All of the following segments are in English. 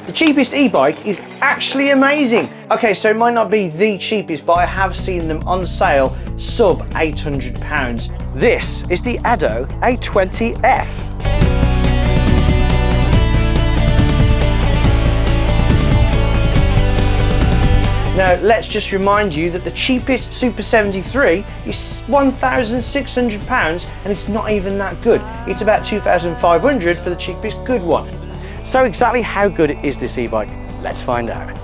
The cheapest e-bike is actually amazing. Okay, so it might not be the cheapest, but I have seen them on sale sub £800. This is the Ado A20F. Now, let's just remind you that the cheapest Super 73 is £1,600 and it's not even that good. It's about £2,500 for the cheapest good one. So exactly how good is this e-bike? Let's find out.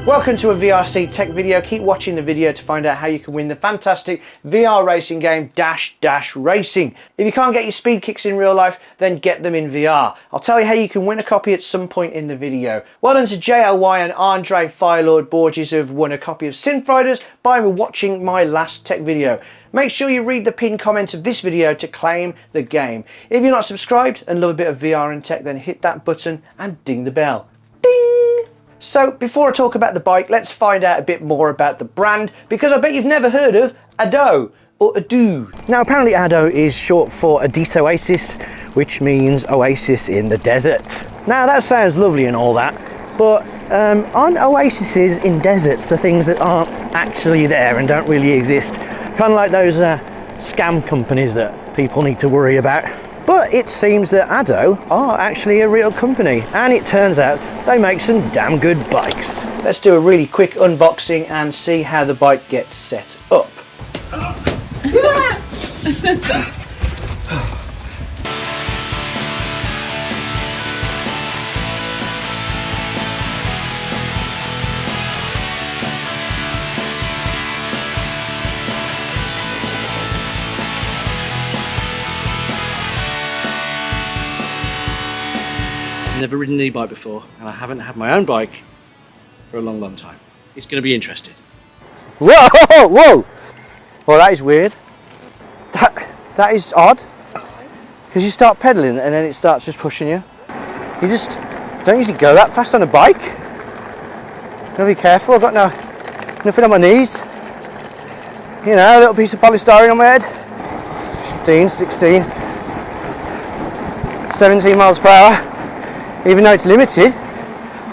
Welcome to a VRC tech video. Keep watching the video to find out how you can win the fantastic VR racing game Dash Dash Racing. If you can't get your speed kicks in real life, then get them in VR. I'll tell you how you can win a copy at some point in the video. Well done to JLY and Andre Firelord Borges who have won a copy of Synth Riders by watching my last tech video. Make sure you read the pinned comment of this video to claim the game. If you're not subscribed and love a bit of VR and tech, then hit that button and ding the bell. Ding! So before I talk about the bike, let's find out a bit more about the brand, because I bet you've never heard of Ado or Ado. Now apparently Ado is short for A Dece Oasis, which means oasis in the desert. Now that sounds lovely and all that, but aren't oases in deserts the things that aren't actually there and don't really exist? Kind of like those scam companies that people need to worry about. But it seems that Ado are actually a real company, and it turns out they make some damn good bikes. Let's do a really quick unboxing and see how the bike gets set up. I've never ridden an e-bike before, and I haven't had my own bike for a long time. It's going to be interesting. Whoa, whoa! Well, that is weird. That is odd. Because you start pedaling and then it starts just pushing you. You just don't usually go that fast on a bike. Gotta be careful. I've got nothing on my knees. You know, a little piece of polystyrene on my head. 15, 16, 17 miles per hour. Even though it's limited,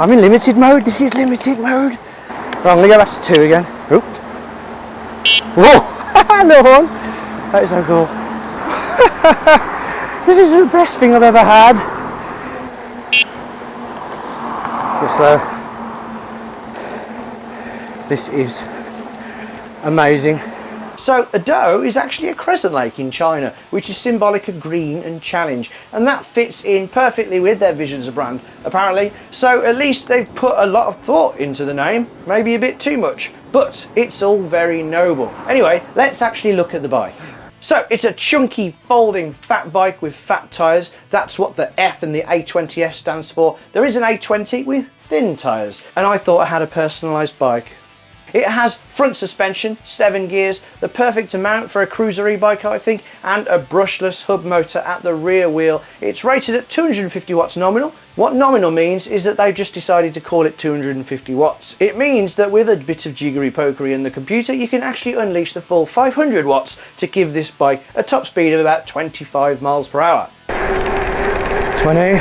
I'm in limited mode. This is limited mode. Right, I'm gonna go back to 2 again. Oop. Whoa! Little horn. That is so cool. This is the best thing I've ever had. So, this is amazing. So Ado is actually a crescent lake in China, which is symbolic of green and challenge, and that fits in perfectly with their vision as a brand, apparently. So at least they've put a lot of thought into the name, maybe a bit too much, but it's all very noble. Anyway, let's actually look at the bike. So it's a chunky folding fat bike with fat tyres. That's what the F in the A20F stands for. There is an A20 with thin tyres, and I thought I had a personalised bike. It has front suspension, 7 gears, the perfect amount for a cruiser e-bike I think, and a brushless hub motor at the rear wheel. It's rated at 250 watts nominal. What nominal means is that they've just decided to call it 250 watts. It means that with a bit of jiggery pokery in the computer, you can actually unleash the full 500 watts to give this bike a top speed of about 25 miles per hour. 20,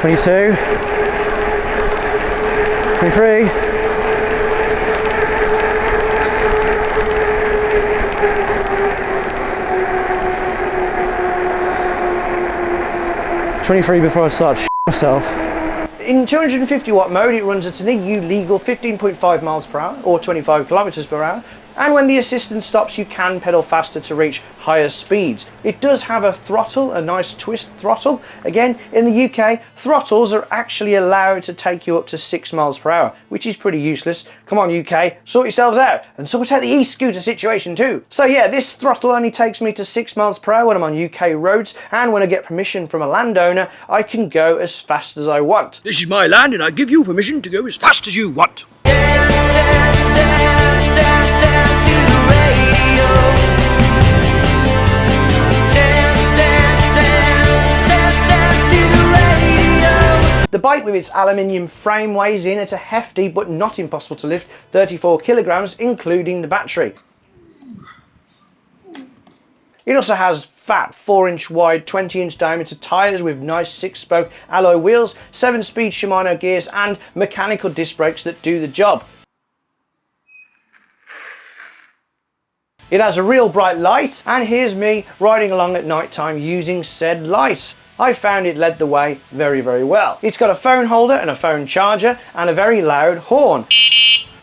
22, 23, 23 before I start myself. In 250 watt mode, it runs at an EU legal 15.5 miles per hour or 25 kilometers per hour. And when the assistant stops, you can pedal faster to reach higher speeds. It does have a throttle, a nice twist throttle. Again, in the UK, throttles are actually allowed to take you up to 6 miles per hour, which is pretty useless. Come on UK, sort yourselves out and sort out the e-scooter situation too. So yeah, this throttle only takes me to 6 miles per hour when I'm on UK roads, and when I get permission from a landowner, I can go as fast as I want. This is my land and I give you permission to go as fast as you want. Dance, dance, dance, dance, dance to the radio. Dance, dance, dance, dance, dance to the radio. The bike with its aluminium frame weighs in at a hefty but not impossible to lift 34 kilograms, including the battery. It also has fat 4-inch wide 20-inch diameter tyres with nice 6-spoke alloy wheels, 7-speed Shimano gears and mechanical disc brakes that do the job. It has a real bright light, and here's me riding along at night time using said light. I found it led the way very, very well. It's got a phone holder and a phone charger and a very loud horn.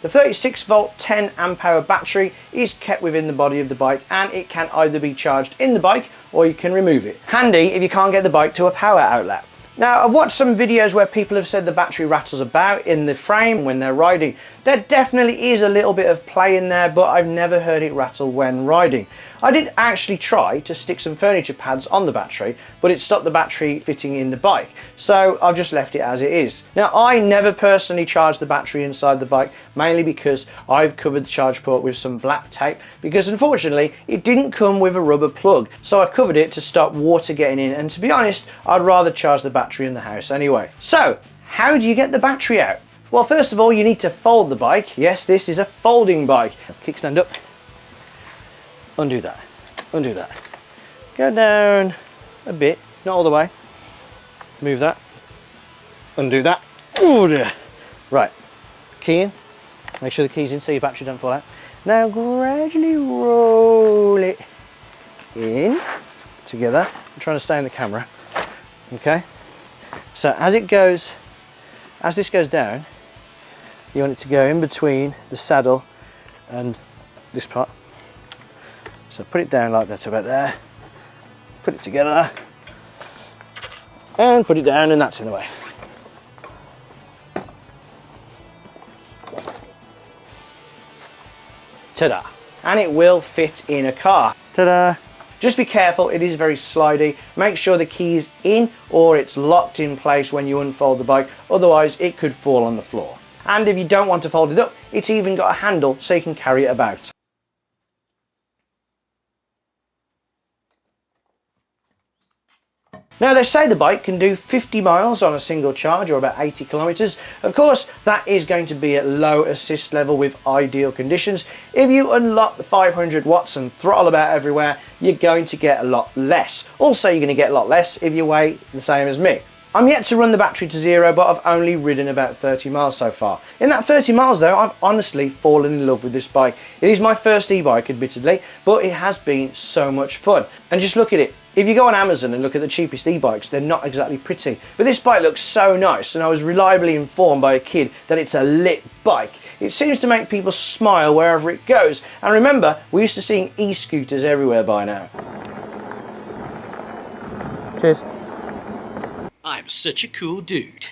The 36 volt 10 amp hour battery is kept within the body of the bike, and it can either be charged in the bike or you can remove it. Handy if you can't get the bike to a power outlet. Now, I've watched some videos where people have said the battery rattles about in the frame when they're riding. There definitely is a little bit of play in there, but I've never heard it rattle when riding. I did actually try to stick some furniture pads on the battery, but it stopped the battery fitting in the bike, so I've just left it as it is. Now, I never personally charge the battery inside the bike, mainly because I've covered the charge port with some black tape, because unfortunately it didn't come with a rubber plug, so I covered it to stop water getting in, and to be honest, I'd rather charge the battery in the house anyway. So, how do you get the battery out? Well, first of all, you need to fold the bike. Yes, this is a folding bike. Kickstand up. Undo that. Undo that. Go down a bit, not all the way. Move that. Undo that. Oh dear. Right. Key in. Make sure the key's in so your battery don't fall out. Now gradually roll it in together. I'm trying to stay in the camera. Okay. So as this goes down, you want it to go in between the saddle and this part. So put it down like that, about there. Put it together and put it down, and that's in the way. Ta-da! And it will fit in a car. Ta-da! Just be careful, it is very slidey. Make sure the key is in or it's locked in place when you unfold the bike, otherwise it could fall on the floor. And if you don't want to fold it up, it's even got a handle so you can carry it about. Now, they say the bike can do 50 miles on a single charge, or about 80 kilometers. Of course, that is going to be at low assist level with ideal conditions. If you unlock the 500 watts and throttle about everywhere, you're going to get a lot less. Also, you're going to get a lot less if you weigh the same as me. I'm yet to run the battery to zero, but I've only ridden about 30 miles so far. In that 30 miles though, I've honestly fallen in love with this bike. It is my first e-bike, admittedly, but it has been so much fun. And just look at it. If you go on Amazon and look at the cheapest e-bikes, they're not exactly pretty. But this bike looks so nice, and I was reliably informed by a kid that it's a lit bike. It seems to make people smile wherever it goes. And remember, we're used to seeing e-scooters everywhere by now. Cheers. I'm such a cool dude.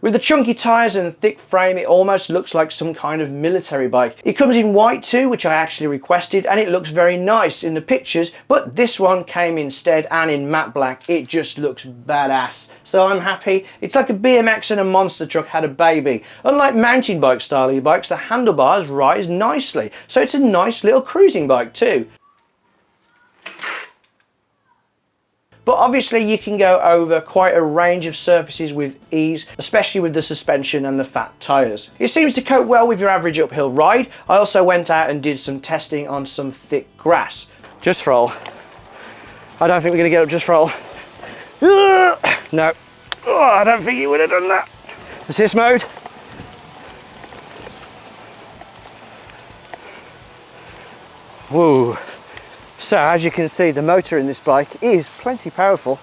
With the chunky tyres and thick frame, it almost looks like some kind of military bike. It comes in white too, which I actually requested, and it looks very nice in the pictures, but this one came instead, and in matte black. It just looks badass. So I'm happy. It's like a BMX and a monster truck had a baby. Unlike mountain bike style e-bikes, the handlebars rise nicely, so it's a nice little cruising bike too. But obviously you can go over quite a range of surfaces with ease, especially with the suspension and the fat tyres. It seems to cope well with your average uphill ride. I also went out and did some testing on some thick grass. Just roll. I don't think we're going to get up just roll. No, I don't think you would have done that. Assist mode. Whoa. So as you can see, the motor in this bike is plenty powerful.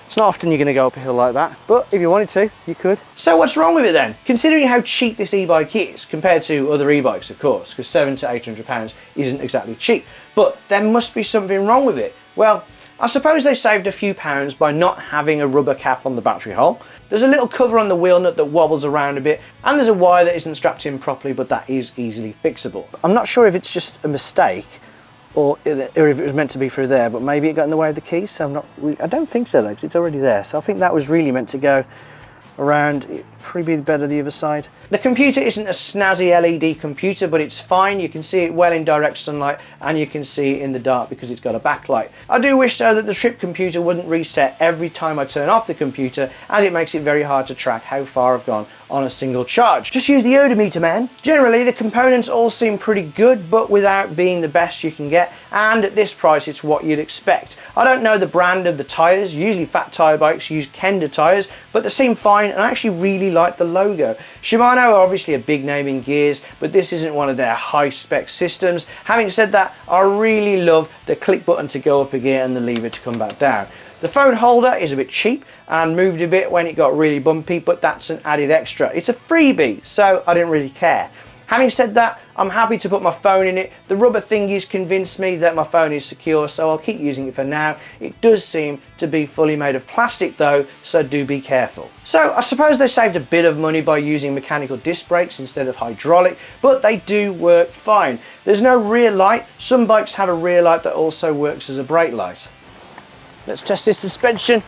It's not often you're going to go up a hill like that, but if you wanted to, you could. So what's wrong with it then? Considering how cheap this e-bike is, compared to other e-bikes of course, because £700 to £800 isn't exactly cheap, but there must be something wrong with it. Well, I suppose they saved a few pounds by not having a rubber cap on the battery hole. There's a little cover on the wheel nut that wobbles around a bit, and there's a wire that isn't strapped in properly, but that is easily fixable. I'm not sure if it's just a mistake, or if it was meant to be through there, but maybe it got in the way of the keys, so I don't think so though, because it's already there. So I think that was really meant to go around. Probably be better the other side. The computer isn't a snazzy LED computer, but it's fine. You can see it well in direct sunlight and you can see it in the dark because it's got a backlight. I do wish though that the trip computer wouldn't reset every time I turn off the computer, as it makes it very hard to track how far I've gone on a single charge. Just use the odometer, man. Generally the components all seem pretty good, but without being the best you can get, and at this price it's what you'd expect. I don't know the brand of the tyres. Usually fat tyre bikes use Kenda tyres, but they seem fine and I actually really like the logo. Shimano are obviously a big name in gears, but this isn't one of their high spec systems. Having said that, I really love the click button to go up a gear and the lever to come back down. The phone holder is a bit cheap and moved a bit when it got really bumpy, but that's an added extra. It's a freebie, so I didn't really care. Having said that, I'm happy to put my phone in it. The rubber thingies convinced me that my phone is secure, so I'll keep using it for now. It does seem to be fully made of plastic though, so do be careful. So I suppose they saved a bit of money by using mechanical disc brakes instead of hydraulic, but they do work fine. There's no rear light. Some bikes have a rear light that also works as a brake light. Let's test this suspension.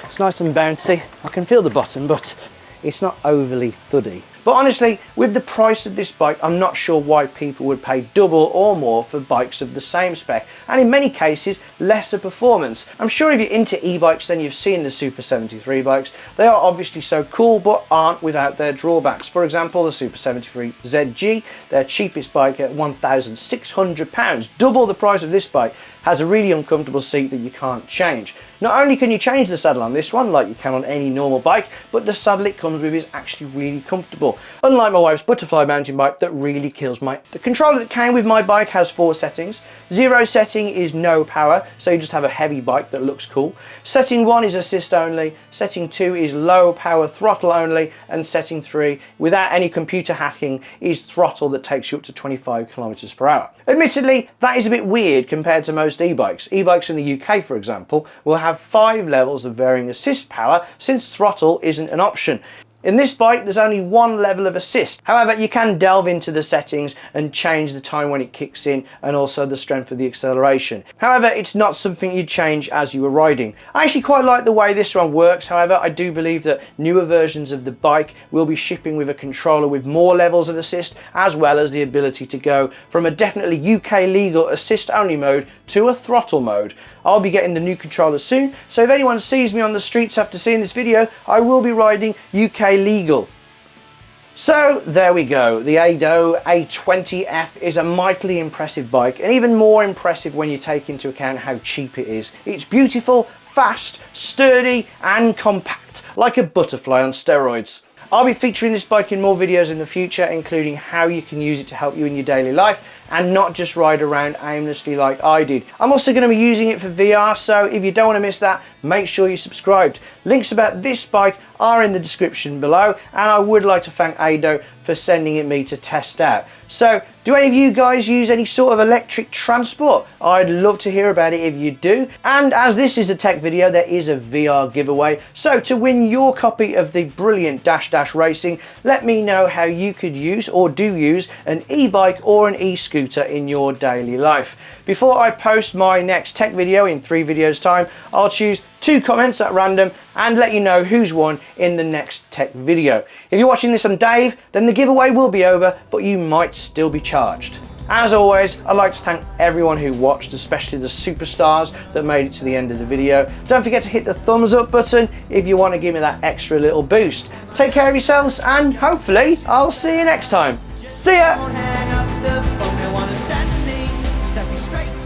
It's nice and bouncy. I can feel the bottom, but it's not overly thuddy. But honestly, with the price of this bike, I'm not sure why people would pay double or more for bikes of the same spec, and in many cases, lesser performance. I'm sure if you're into e-bikes, then you've seen the Super 73 bikes. They are obviously so cool, but aren't without their drawbacks. For example, the Super 73 ZG, their cheapest bike at £1,600, double the price of this bike, has a really uncomfortable seat that you can't change. Not only can you change the saddle on this one like you can on any normal bike, but the saddle it comes with is actually really comfortable. Unlike my wife's butterfly mountain bike that really kills my... The controller that came with my bike has 4 settings. 0 setting is no power, so you just have a heavy bike that looks cool. Setting 1 is assist only, setting 2 is low power throttle only, and setting 3, without any computer hacking, is throttle that takes you up to 25 kilometers per hour. Admittedly, that is a bit weird compared to most e-bikes. E-bikes in the UK, for example, will have 5 levels of varying assist power since throttle isn't an option. In this bike, there's only 1 level of assist. However, you can delve into the settings and change the time when it kicks in and also the strength of the acceleration. However, it's not something you change as you were riding. I actually quite like the way this one works. However, I do believe that newer versions of the bike will be shipping with a controller with more levels of assist, as well as the ability to go from a definitely UK legal assist only mode to a throttle mode. I'll be getting the new controller soon, so if anyone sees me on the streets after seeing this video, I will be riding UK legal. So there we go. The Ado A20F is a mightily impressive bike, and even more impressive when you take into account how cheap it is. It's beautiful, fast, sturdy and compact, like a butterfly on steroids. I'll be featuring this bike in more videos in the future, including how you can use it to help you in your daily life and not just ride around aimlessly like I did. I'm also going to be using it for VR, so if you don't want to miss that, make sure you're subscribed. Links about this bike are in the description below, and I would like to thank Ado for sending it me to test out. So, do any of you guys use any sort of electric transport? I'd love to hear about it if you do. And as this is a tech video, there is a VR giveaway. So to win your copy of the brilliant Dash Dash Racing, let me know how you could use or do use an e-bike or an e-scooter in your daily life. Before I post my next tech video in 3 videos time, I'll choose 2 comments at random and let you know who's won in the next tech video. If you're watching this on Dave, then the giveaway will be over, but you might still be charged. As always, I'd like to thank everyone who watched, especially the superstars that made it to the end of the video. Don't forget to hit the thumbs up button if you want to give me that extra little boost. Take care of yourselves, and hopefully I'll see you next time. See ya! Hang up the phone, they wanna send me straight